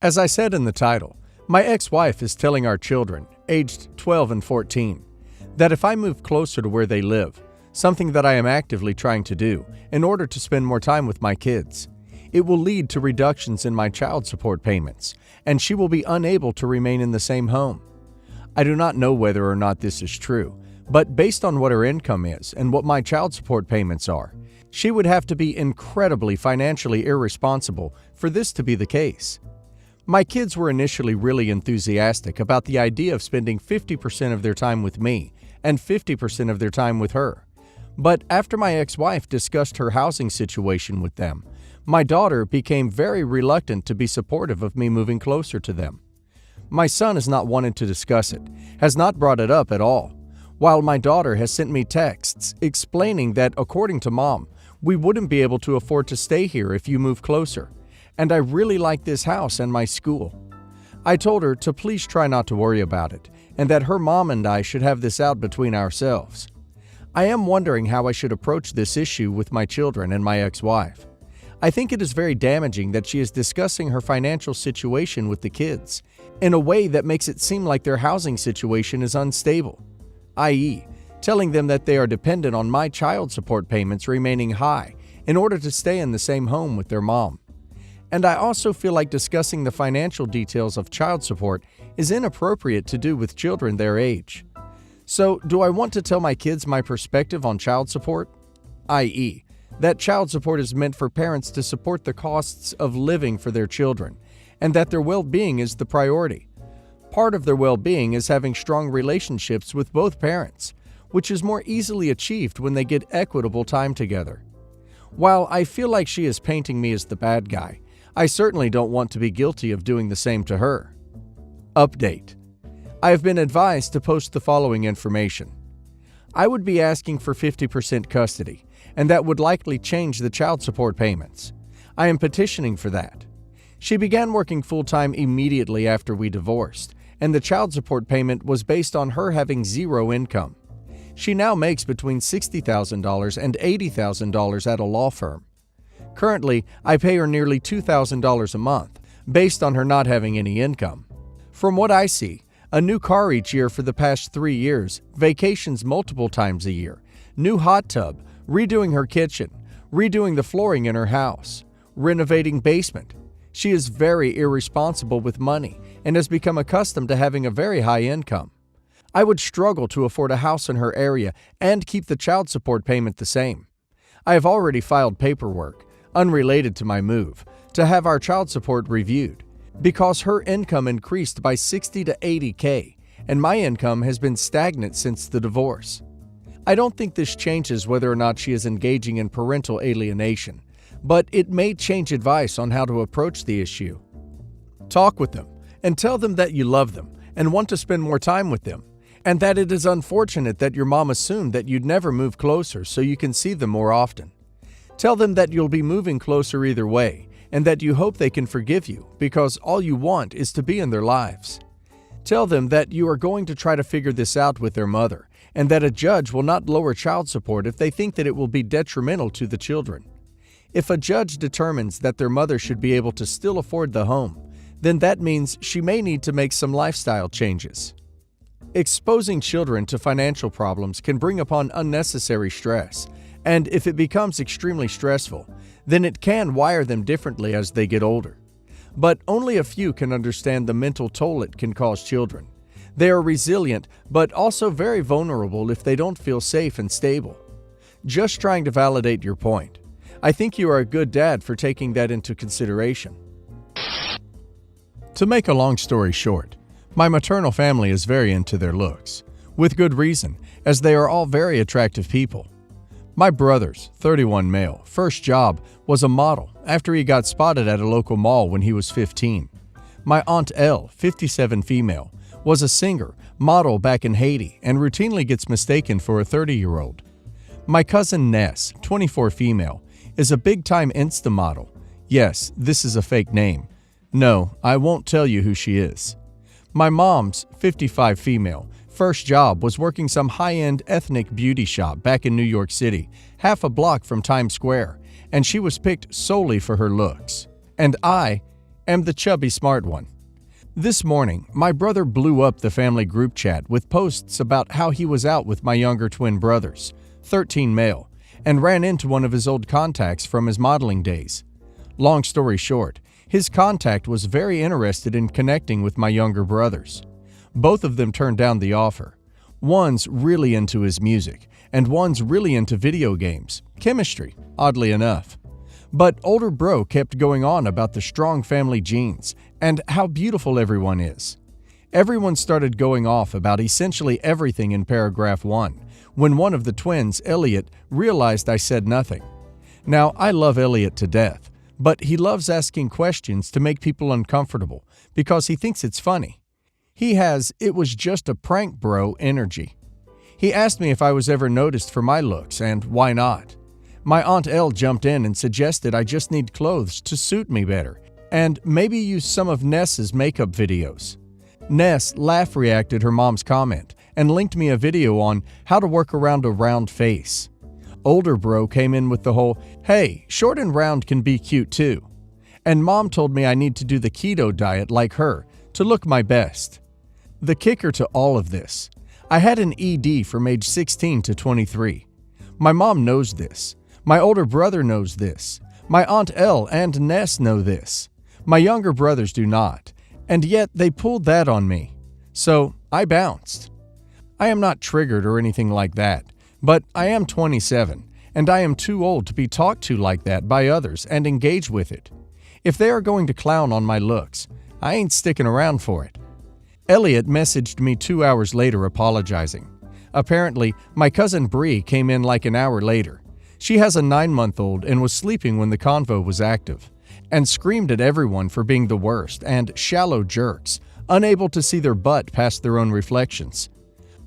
As I said in the title, my ex-wife is telling our children, aged 12 and 14, that if I move closer to where they live, something that I am actively trying to do in order to spend more time with my kids, it will lead to reductions in my child support payments, and she will be unable to remain in the same home. I do not know whether or not this is true, but based on what her income is and what my child support payments are, she would have to be incredibly financially irresponsible for this to be the case. My kids were initially really enthusiastic about the idea of spending 50% of their time with me and 50% of their time with her. But after my ex-wife discussed her housing situation with them, my daughter became very reluctant to be supportive of me moving closer to them. My son has not wanted to discuss it, has not brought it up at all, while my daughter has sent me texts explaining that, according to Mom, we wouldn't be able to afford to stay here if you move closer, and I really like this house and my school. I told her to please try not to worry about it, and that her mom and I should have this out between ourselves. I am wondering how I should approach this issue with my children and my ex-wife. I think it is very damaging that she is discussing her financial situation with the kids in a way that makes it seem like their housing situation is unstable, i.e., telling them that they are dependent on my child support payments remaining high in order to stay in the same home with their mom. And I also feel like discussing the financial details of child support is inappropriate to do with children their age. So, do I want to tell my kids my perspective on child support? i.e., that child support is meant for parents to support the costs of living for their children, and that their well-being is the priority. Part of their well-being is having strong relationships with both parents, which is more easily achieved when they get equitable time together. While I feel like she is painting me as the bad guy, I certainly don't want to be guilty of doing the same to her. Update. I have been advised to post the following information. I would be asking for 50% custody, and that would likely change the child support payments. I am petitioning for that. She began working full-time immediately after we divorced, and the child support payment was based on her having zero income. She now makes between $60,000 and $80,000 at a law firm. Currently, I pay her nearly $2,000 a month, based on her not having any income. From what I see, a new car each year for the past 3 years, vacations multiple times a year, new hot tub, redoing her kitchen, redoing the flooring in her house, renovating basement. She is very irresponsible with money and has become accustomed to having a very high income. I would struggle to afford a house in her area and keep the child support payment the same. I have already filed paperwork, unrelated to my move, to have our child support reviewed, because her income increased by $60,000 to $80,000, and my income has been stagnant since the divorce. I don't think this changes whether or not she is engaging in parental alienation, but it may change advice on how to approach the issue. Talk with them and tell them that you love them and want to spend more time with them, and that it is unfortunate that your mom assumed that you'd never move closer so you can see them more often. Tell them that you'll be moving closer either way, and that you hope they can forgive you because all you want is to be in their lives. Tell them that you are going to try to figure this out with their mother, and that a judge will not lower child support if they think that it will be detrimental to the children. If a judge determines that their mother should be able to still afford the home, then that means she may need to make some lifestyle changes. Exposing children to financial problems can bring upon unnecessary stress, and if it becomes extremely stressful, then it can wire them differently as they get older. But only a few can understand the mental toll it can cause children. They are resilient, but also very vulnerable if they don't feel safe and stable. Just trying to validate your point. I think you are a good dad for taking that into consideration. To make a long story short, my maternal family is very into their looks, with good reason, as they are all very attractive people. My brother's, 31 male, first job was a model after he got spotted at a local mall when he was 15. My Aunt Elle, 57 female, was a singer, model back in Haiti, and routinely gets mistaken for a 30-year-old. My cousin Ness, 24 female, is a big-time Insta model. Yes, this is a fake name. No, I won't tell you who she is. My mom's, 55 female, first job was working some high-end ethnic beauty shop back in New York City, half a block from Times Square, and she was picked solely for her looks. And I am the chubby smart one. This morning, my brother blew up the family group chat with posts about how he was out with my younger twin brothers, 13 male, and ran into one of his old contacts from his modeling days. Long story short, his contact was very interested in connecting with my younger brothers. Both of them turned down the offer. One's really into his music, and one's really into video games, chemistry, oddly enough. But older bro kept going on about the strong family genes and how beautiful everyone is. Everyone started going off about essentially everything in paragraph 1, when one of the twins, Elliot, realized I said nothing. Now, I love Elliot to death, but he loves asking questions to make people uncomfortable because he thinks it's funny. He has "it was just a prank, bro" energy. He asked me if I was ever noticed for my looks and why not. My Aunt Elle jumped in and suggested I just need clothes to suit me better and maybe use some of Ness's makeup videos. Ness laugh-reacted her mom's comment and linked me a video on how to work around a round face. Older bro came in with the whole, "Hey, short and round can be cute too." And mom told me I need to do the keto diet like her to look my best. The kicker to all of this, I had an ED from age 16 to 23. My mom knows this. My older brother knows this. My Aunt Elle and Ness know this. My younger brothers do not, and yet they pulled that on me. So I bounced. I am not triggered or anything like that, but I am 27, and I am too old to be talked to like that by others and engage with it. If they are going to clown on my looks, I ain't sticking around for it. Elliot messaged me 2 hours later apologizing. Apparently, my cousin Bree came in like an hour later. She has a 9-month-old and was sleeping when the convo was active, and screamed at everyone for being the worst and shallow jerks, unable to see their butt past their own reflections.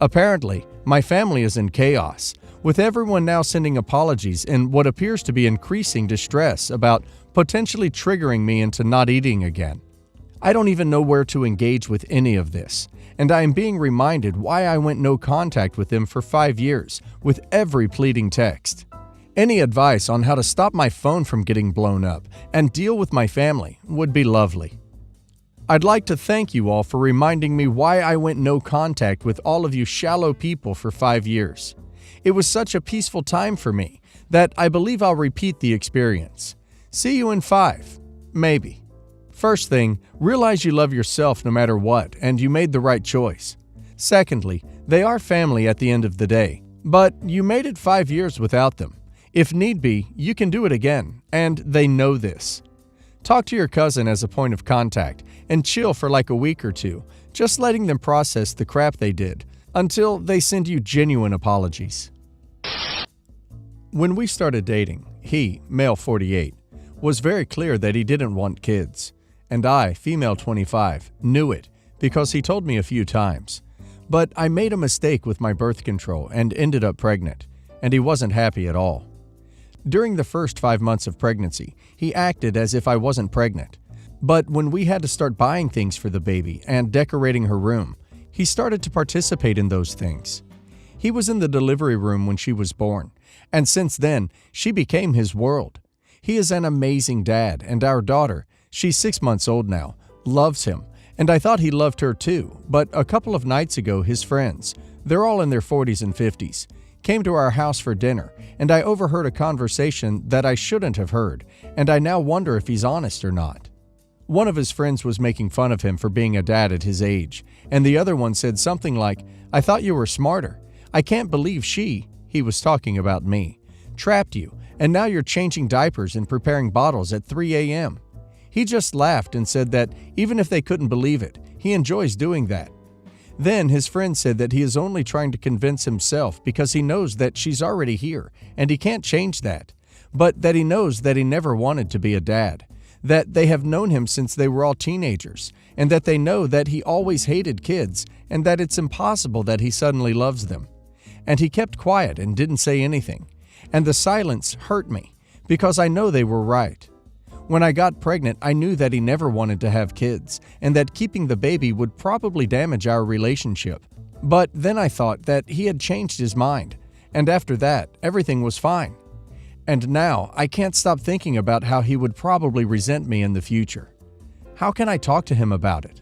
Apparently, my family is in chaos, with everyone now sending apologies in what appears to be increasing distress about potentially triggering me into not eating again. I don't even know where to engage with any of this, and I am being reminded why I went no contact with them for 5 years, with every pleading text. Any advice on how to stop my phone from getting blown up and deal with my family would be lovely. I'd like to thank you all for reminding me why I went no contact with all of you shallow people for 5 years. It was such a peaceful time for me that I believe I'll repeat the experience. See you in 5, maybe. First thing, realize you love yourself no matter what, and you made the right choice. Secondly, they are family at the end of the day, but you made it 5 years without them. If need be, you can do it again, and they know this. Talk to your cousin as a point of contact and chill for like a week or two, just letting them process the crap they did until they send you genuine apologies. When we started dating, he, male 48, was very clear that he didn't want kids, and I, female 25, knew it because he told me a few times. But I made a mistake with my birth control and ended up pregnant, and he wasn't happy at all. During the first 5 months of pregnancy, he acted as if I wasn't pregnant. But when we had to start buying things for the baby and decorating her room, he started to participate in those things. He was in the delivery room when she was born, and since then, she became his world. He is an amazing dad, and our daughter, she's 6 months old now, loves him, and I thought he loved her too, but a couple of nights ago, his friends, they're all in their 40s and 50s, came to our house for dinner, and I overheard a conversation that I shouldn't have heard, and I now wonder if he's honest or not. One of his friends was making fun of him for being a dad at his age, and the other one said something like, "I thought you were smarter. I can't believe he was talking about me, trapped you, and now you're changing diapers and preparing bottles at 3 a.m. He just laughed and said that even if they couldn't believe it, he enjoys doing that. Then his friend said that he is only trying to convince himself because he knows that she's already here and he can't change that, but that he knows that he never wanted to be a dad, that they have known him since they were all teenagers, and that they know that he always hated kids and that it's impossible that he suddenly loves them. And he kept quiet and didn't say anything, and the silence hurt me because I know they were right. When I got pregnant, I knew that he never wanted to have kids and that keeping the baby would probably damage our relationship. But then I thought that he had changed his mind, and after that, everything was fine. And now I can't stop thinking about how he would probably resent me in the future. How can I talk to him about it?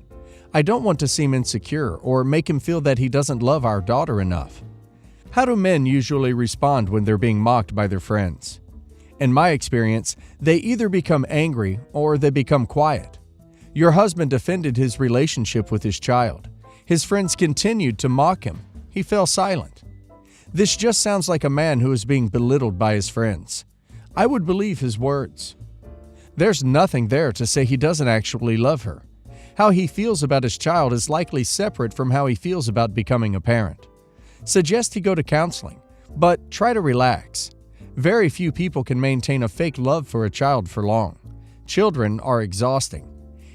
I don't want to seem insecure or make him feel that he doesn't love our daughter enough. How do men usually respond when they're being mocked by their friends? In my experience, they either become angry or they become quiet. Your husband defended his relationship with his child. His friends continued to mock him. He fell silent. This just sounds like a man who is being belittled by his friends. I would believe his words. There's nothing there to say he doesn't actually love her. How he feels about his child is likely separate from how he feels about becoming a parent. Suggest he go to counseling, but try to relax. Very few people can maintain a fake love for a child for long. Children are exhausting.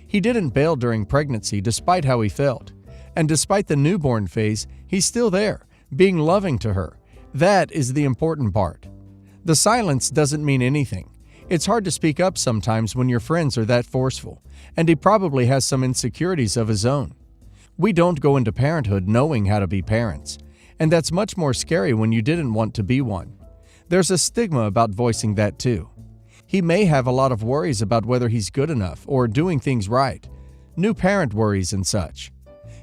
He didn't bail during pregnancy despite how he felt. And despite the newborn phase, he's still there, being loving to her. That is the important part. The silence doesn't mean anything. It's hard to speak up sometimes when your friends are that forceful, and he probably has some insecurities of his own. We don't go into parenthood knowing how to be parents, and that's much more scary when you didn't want to be one. There's a stigma about voicing that too. He may have a lot of worries about whether he's good enough or doing things right, new parent worries and such.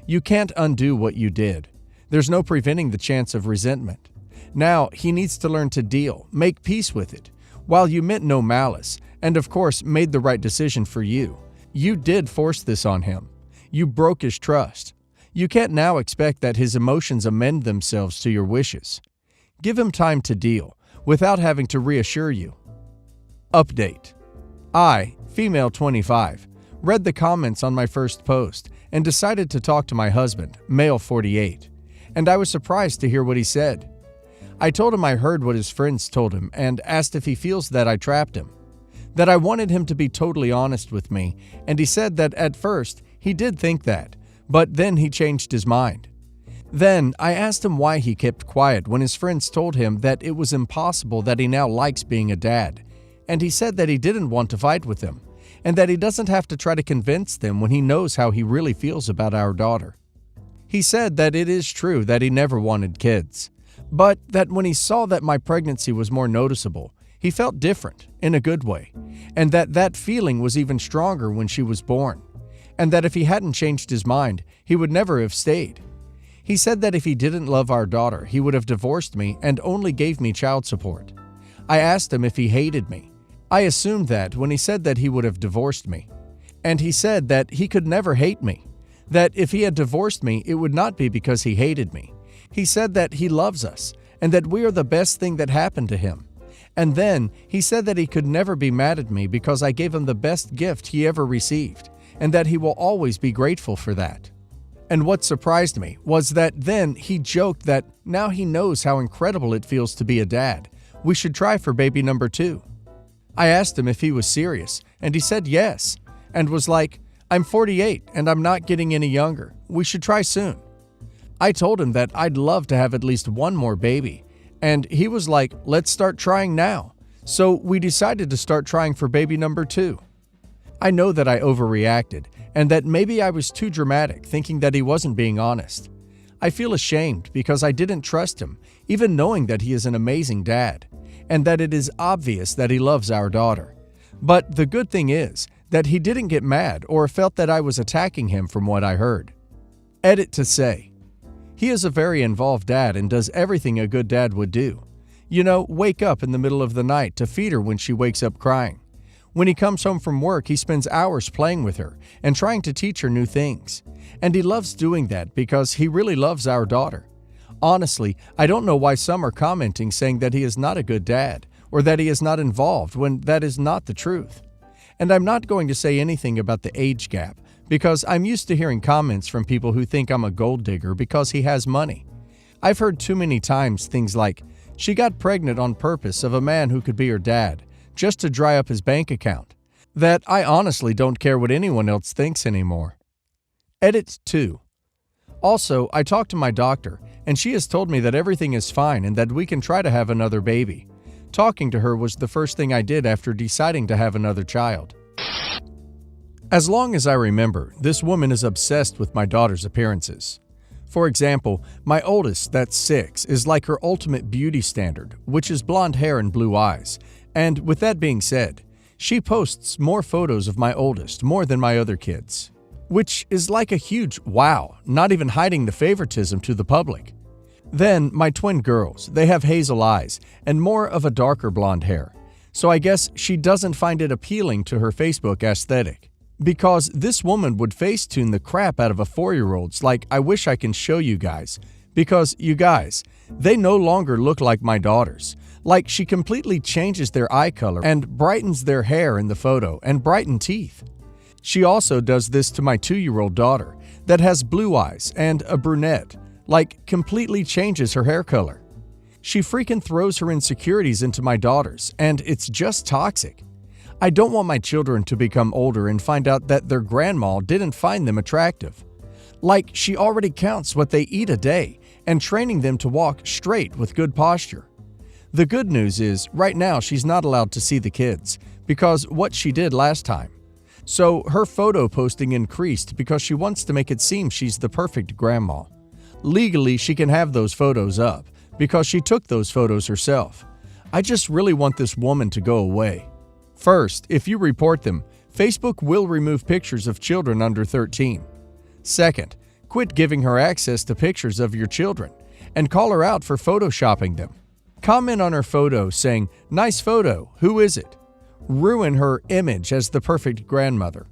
You can't undo what you did. There's no preventing the chance of resentment. Now, he needs to learn to deal, make peace with it. While you meant no malice, and of course made the right decision for you, you did force this on him. You broke his trust. You can't now expect that his emotions amend themselves to your wishes. Give him time to deal, without having to reassure you. Update. I, female 25, read the comments on my first post and decided to talk to my husband, male 48, and I was surprised to hear what he said. I told him I heard what his friends told him and asked if he feels that I trapped him, that I wanted him to be totally honest with me, and he said that at first he did think that, but then he changed his mind. Then I asked him why he kept quiet when his friends told him that it was impossible that he now likes being a dad, and he said that he didn't want to fight with them, and that he doesn't have to try to convince them when he knows how he really feels about our daughter. He said that it is true that he never wanted kids, but that when he saw that my pregnancy was more noticeable, he felt different, in a good way, and that feeling was even stronger when she was born, and that if he hadn't changed his mind, he would never have stayed. He said that if he didn't love our daughter, he would have divorced me and only gave me child support. I asked him if he hated me. I assumed that when he said that he would have divorced me. And he said that he could never hate me, that if he had divorced me, it would not be because he hated me. He said that he loves us and that we are the best thing that happened to him. And then he said that he could never be mad at me because I gave him the best gift he ever received and that he will always be grateful for that. And what surprised me was that then he joked that now he knows how incredible it feels to be a dad. We should try for baby number 2. I asked him if he was serious, and he said yes, and was like, I'm 48 and I'm not getting any younger. We should try soon. I told him that I'd love to have at least one more baby, and he was like, let's start trying now. So we decided to start trying for baby number 2. I know that I overreacted, and that maybe I was too dramatic, thinking that he wasn't being honest. I feel ashamed because I didn't trust him, even knowing that he is an amazing dad, and that it is obvious that he loves our daughter. But the good thing is that he didn't get mad or felt that I was attacking him from what I heard. Edit to say, he is a very involved dad and does everything a good dad would do. You know, wake up in the middle of the night to feed her when she wakes up crying. When he comes home from work, he spends hours playing with her and trying to teach her new things. And he loves doing that because he really loves our daughter. Honestly, I don't know why some are commenting saying that he is not a good dad or that he is not involved when that is not the truth. And I'm not going to say anything about the age gap because I'm used to hearing comments from people who think I'm a gold digger because he has money. I've heard too many times things like, she got pregnant on purpose of a man who could be her dad, just to dry up his bank account, that I honestly don't care what anyone else thinks anymore. Edit 2. Also, I talked to my doctor, and she has told me that everything is fine and that we can try to have another baby. Talking to her was the first thing I did after deciding to have another child. As long as I remember, this woman is obsessed with my daughter's appearances. For example, my oldest, that's 6, is like her ultimate beauty standard, which is blonde hair and blue eyes. And with that being said, She posts more photos of my oldest, more than my other kids, which is like a huge wow, not even hiding the favoritism to the public. Then my twin girls, they have hazel eyes and more of a darker blonde hair, so I guess she doesn't find it appealing to her Facebook aesthetic. Because this woman would Facetune the crap out of a 4-year-old's like I wish I can show you guys. Because, you guys, they no longer look like my daughters. Like she completely changes their eye color and brightens their hair in the photo and brighten teeth. She also does this to my 2-year-old daughter that has blue eyes and a brunette, like completely changes her hair color. She freaking throws her insecurities into my daughters, and it's just toxic. I don't want my children to become older and find out that their grandma didn't find them attractive. Like she already counts what they eat a day and training them to walk straight with good posture. The good news is, right now she's not allowed to see the kids because what she did last time. So her photo posting increased because she wants to make it seem she's the perfect grandma. Legally, she can have those photos up because she took those photos herself. I just really want this woman to go away. First, if you report them, Facebook will remove pictures of children under 13. Second, quit giving her access to pictures of your children and call her out for photoshopping them. Comment on her photo saying, "Nice photo, who is it?" Ruin her image as the perfect grandmother.